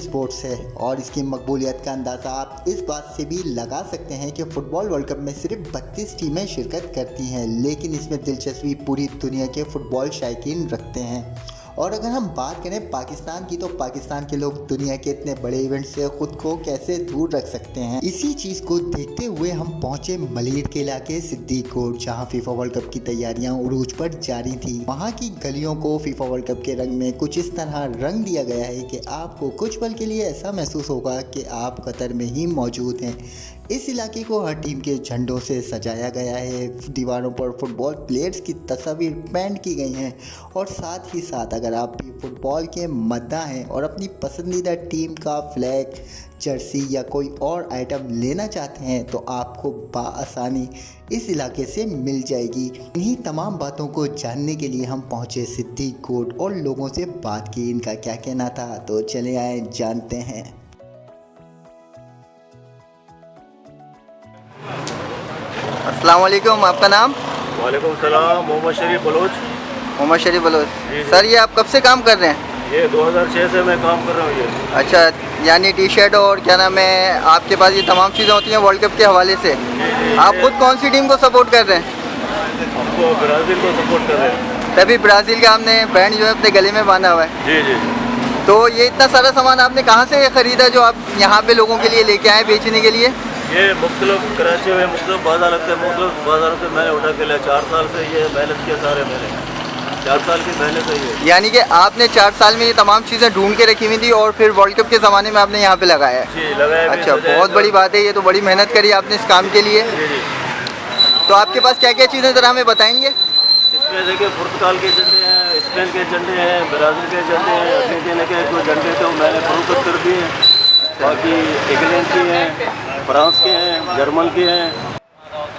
Sports है और इसकी मकबूलियत का अंदाज़ा आप इस बात से भी लगा सकते हैं कि फ़ुटबॉल वर्ल्ड कप में सिर्फ 32 टीमें शिरकत करती हैं, लेकिन इसमें दिलचस्पी पूरी दुनिया के फ़ुटबॉल शायकीन रखते हैं। और अगर हम बात करें पाकिस्तान की, तो पाकिस्तान के लोग दुनिया के इतने बड़े इवेंट से ख़ुद को कैसे दूर रख सकते हैं। इसी चीज़ को देखते हुए हम पहुंचे मलीर के इलाके सिद्दीक कोट, जहां फीफा वर्ल्ड कप की तैयारियां उरूज पर जारी थी। वहां की गलियों को फीफा वर्ल्ड कप के रंग में कुछ इस तरह रंग दिया गया है कि आपको कुछ पल के लिए ऐसा महसूस होगा कि आप कतर में ही मौजूद हैं। इस इलाके को हर टीम के झंडों से सजाया गया है, दीवारों पर फुटबॉल प्लेयर्स की तस्वीर पेंट की गई हैं और साथ ही साथ अगर आप भी फुटबॉल के मद्दा हैं और अपनी पसंदीदा टीम का फ्लैग, जर्सी या कोई और आइटम लेना चाहते हैं तो आपको बाआसानी इस इलाके से मिल जाएगी। इन्हीं तमाम बातों को जानने के लिए हम पहुंचे सिद्दीक कोट और लोगों से बात की, इनका क्या कहना था, तो चले आए जानते हैं। अस्सलाम वालेकुम, आपका नाम? वालेकुम सलाम, मोहम्मद शरीफ बलोच। मोहम्मद शरीफ बलोच। सर, ये आप कब से काम कर रहे हैं? ये 2006 से मैं काम कर रहा हूँ। ये अच्छा, यानी टी शर्ट और क्या नाम है, आपके पास ये तमाम चीज़ें होती हैं वर्ल्ड कप के हवाले से। आप खुद कौन सी टीम को सपोर्ट कर रहे हैं? हमको ब्राज़ील को सपोर्ट कर रहे हैं। तभी ब्राज़ील का आपने बैंड जो है अपने गले में बांधा हुआ है। जी जी। तो ये इतना सारा सामान आपने कहाँ से ख़रीदा जो आप यहाँ पे लोगों के लिए लेके आए बेचने के लिए? ये मुख्तलिफ कराची में मुख्तलिफ बाजार लगते हैं, मुख्तलिफ बाज़ारों से मैंने उठा के लिया। 4 साल से ये मेहनत किया, सारे मैंने 4 साल की मेहनत है ये। यानी कि आपने 4 साल में ये तमाम चीज़ें ढूंढ के रखी हुई थी और फिर वर्ल्ड कप के ज़माने में आपने यहाँ पे लगाया है? जी, लगाया। अच्छा, बहुत बड़ी बात है, ये तो बड़ी मेहनत करी आपने इस काम के लिए। जी जी। तो आपके पास क्या क्या चीज़ें ज़रा हमें बताएंगे? इसमें देखिए पुर्तगाल के झंडे हैं, स्पेन के झंडे हैं, ब्राज़ील के झंडे हैं, अर्जेंटीना के जो झंडे थे वो मैंने फरोख्त कर दिए हैं। बाकी इंग्लैंड के हैं, फ्रांस के हैं, जर्मन के हैं।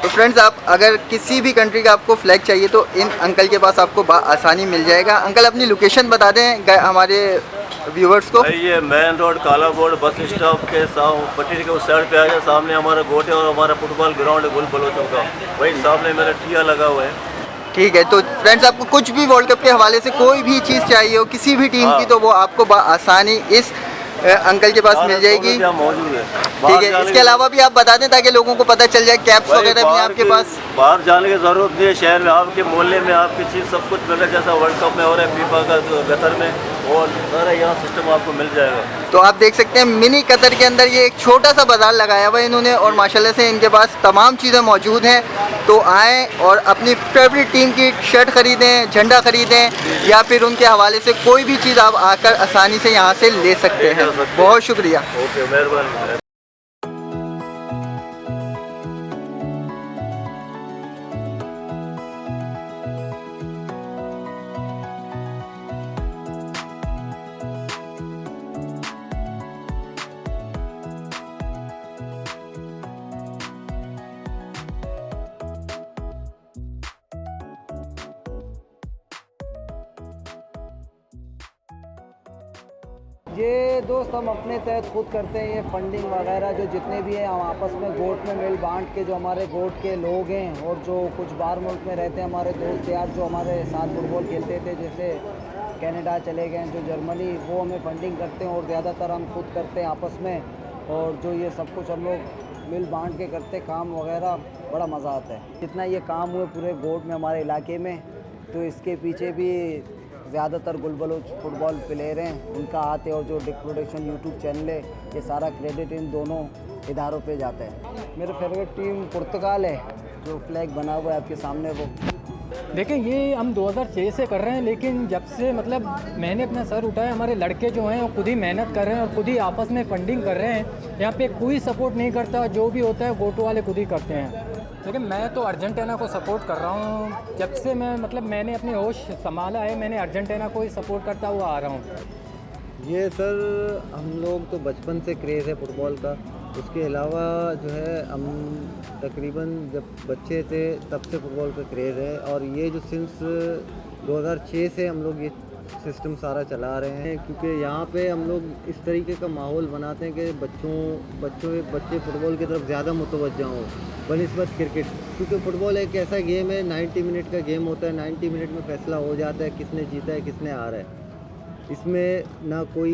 तो फ्रेंड्स, आप अगर किसी भी कंट्री का आपको फ्लैग चाहिए तो इन अंकल के पास आपको आसानी मिल जाएगा। अंकल, अपनी लोकेशन बता दें हमारे व्यूवर्स को। ये मेन रोड काला बोर्ड बस स्टॉप के पट्टी के उस साइड पे आ जाए, सामने हमारा गोटे और हमारा फुटबॉल ग्राउंड है गुल बलोचों का, वही सामने मेरा टिया लगा हुआ है। ठीक है, तो फ्रेंड्स, आपको कुछ भी वर्ल्ड कप के हवाले से कोई भी चीज़ चाहिए हो किसी भी टीम की, तो वो आपको आसानी इस अंकल के पास मिल जाएगी। मौजूद है। ठीक है, इसके अलावा भी आप बता दें ताकि लोगों को पता चल जाए, कैप्स वगैरह भी आपके पास? बाहर जाने की ज़रूरत नहीं है, शहर में आपके मोहल्ले में आपकी चीज़ सब कुछ मिल रहा है, जैसा वर्ल्ड कप में हो रहा है फीफा का कतर में, और सारा यहाँ सिस्टम आपको मिल जाएगा। तो आप देख सकते हैं मिनी कतर के अंदर ये एक छोटा सा बाज़ार लगाया हुआ है इन्होंने और माशाल्लाह से इनके पास तमाम चीज़ें मौजूद हैं। तो आएँ और अपनी फेवरेट टीम की शर्ट ख़रीदें, झंडा ख़रीदें या फिर उनके हवाले से कोई भी चीज़ आप आकर आसानी से यहाँ से ले सकते हैं। बहुत शुक्रिया। ओके, मेहरबानी। ये दोस्त हम अपने तहत खुद करते हैं, ये फंडिंग वगैरह जो जितने भी हैं हम आपस में गोट में मिल बांट के, जो हमारे गोट के लोग हैं और जो कुछ बाहर मुल्क में रहते हैं हमारे दोस्त यार जो हमारे साथ फुटबॉल खेलते थे, जैसे कनाडा चले गए, जो जर्मनी, वो हमें फंडिंग करते हैं और ज़्यादातर हम खुद करते हैं आपस में। और जो ये सब कुछ हम लोग मिल बांट के करते काम वगैरह, बड़ा मज़ा आता है। जितना ये काम हुए पूरे गोट में हमारे इलाके में, तो इसके पीछे भी ज़्यादातर गुलबलोच फुटबॉल प्लेयर हैं, उनका हाथ है, और जो डिक प्रोडक्शन यूट्यूब चैनल है, ये सारा क्रेडिट इन दोनों इदारों पे जाता है। मेरा फेवरेट टीम पुर्तगाल है, जो फ्लैग बना हुआ है आपके सामने वो। देखिए, ये हम 2006 से कर रहे हैं, लेकिन जब से मतलब मैंने अपना सर उठाया, हमारे लड़के जो हैं वो खुद ही मेहनत कर रहे हैं और खुद ही आपस में फंडिंग कर रहे हैं। यहाँ पे कोई सपोर्ट नहीं करता, जो भी होता है गोटो वाले खुद ही करते हैं। लेकिन मैं तो अर्जेंटीना को सपोर्ट कर रहा हूँ जब से मैंने अपने होश संभाला है, मैंने अर्जेंटीना को ही सपोर्ट करता हुआ आ रहा हूँ। ये सर हम लोग तो बचपन से क्रेज़ है फुटबॉल का। उसके अलावा जो है हम तकरीबन जब बच्चे थे तब से फुटबॉल का क्रेज़ है, और ये जो सिंस 2006 से हम लोग ये सिस्टम सारा चला रहे हैं, क्योंकि यहाँ पे हम लोग इस तरीके का माहौल बनाते हैं कि बच्चे फुटबॉल की तरफ ज़्यादा मुतवज्जा हों बनिस्बत क्रिकेट, क्योंकि फ़ुटबॉल एक ऐसा गेम है, 90 मिनट का गेम होता है, 90 मिनट में फ़ैसला हो जाता है किसने जीता है किसने हारा है। इसमें ना कोई